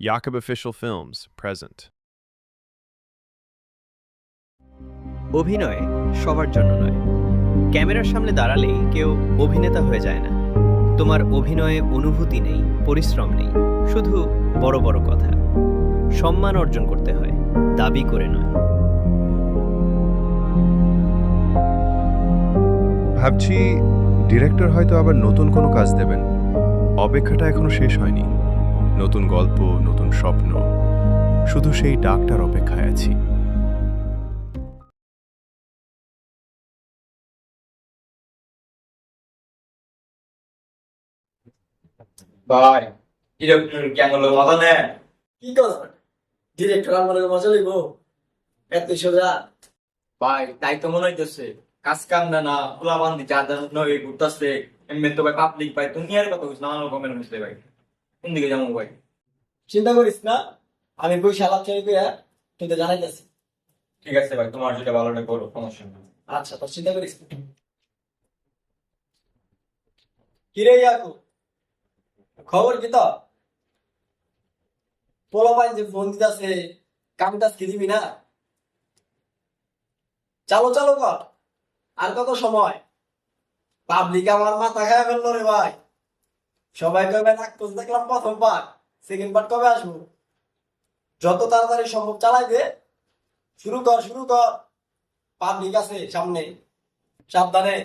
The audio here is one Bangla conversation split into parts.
Jakob Official Films present. অভিনয় সবার জন্য নয়। ক্যামেরার সামনে দাঁড়ালেই কেউ অভিনেতা হয়ে যায় না। তোমার অভিনয়ে অনুভূতি নেই, পরিশ্রম নেই, শুধু বড় বড় কথা। সম্মান অর্জন করতে হয়, দাবি করে নয়। ভাবছি ডিরেক্টর হয়তো আবার নতুন কোনো কাজ দেবেন। অপেক্ষাটা এখনো শেষ হয়নি। নতুন গল্প, নতুন স্বপ্ন, শুধু সেই ডাকটার অপেক্ষায় আছি। ভাই ডিরেক্টর কেমন মজা নেয়? কি কর ডিরেক্টর আমার মজা লইব এত সোজা? ভাই তাই তো মনে হইতেছে কাজ কাম না খোলা বান্ধি যার নয় ঘুরতেছে এমনি তো ভাই পাবলিক ভাই দুনিয়ার কথা বুঝ নানান রকমের মিশলে ভাই কোন দিকে যাবো ভাই? চিন্তা করিস না, আমি বই শালাপ চাই কইয়া তুই তো জানাইতেছি। ঠিক আছে ভাই, তোমার যেটা ভালো লাগে করো, সমস্যা নেই। আচ্ছা তোর চিন্তা করিস না। কিরে ইয়াকু, খবর কি তো? পোলাপাইন যে ফোন দিতেছে, কাম টাজ কি দিবি না? চালো চালো কর, আর কত সময়? পাবলিক আমার মাথা খায় ফেললো রে ভাই। সবাই কবে নাকচ দেখলাম প্রথম পার্ট, সেকেন্ড পার্ট কবে আসবো? যত তাড়াতাড়ি সম্ভব চালাই দে, শুরু কর শুরু কর। পাবলিক আছে সামনে, সাবধানে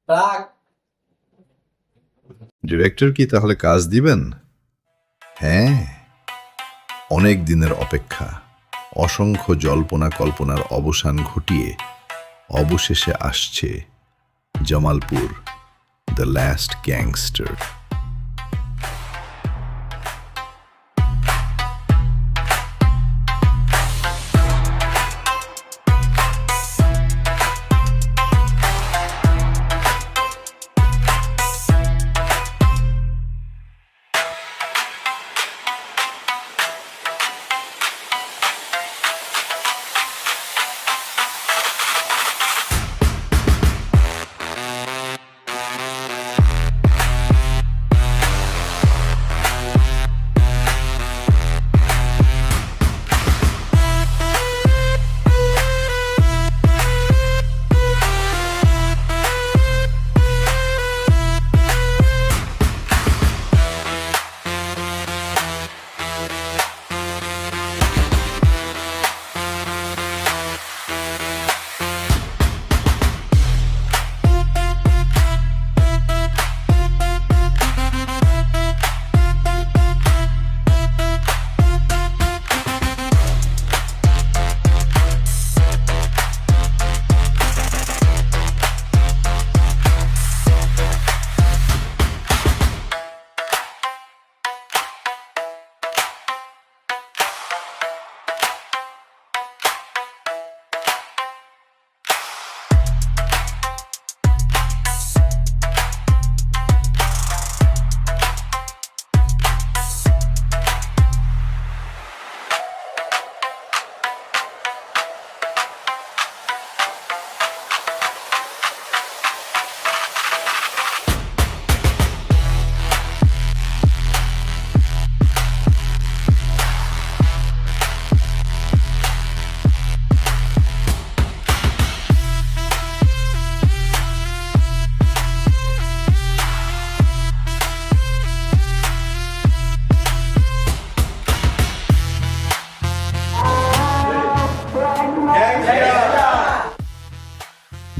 রাখ। ডিরেক্টর কি তাহলে কাজ দিবেন? হ্যাঁ, অনেক দিনের অপেক্ষা, অসংখ্য জল্পনা কল্পনার অবসান ঘটিয়ে অবশেষে আসছে Jamalpur, the last gangster.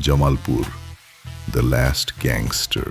Jamalpur, the last gangster.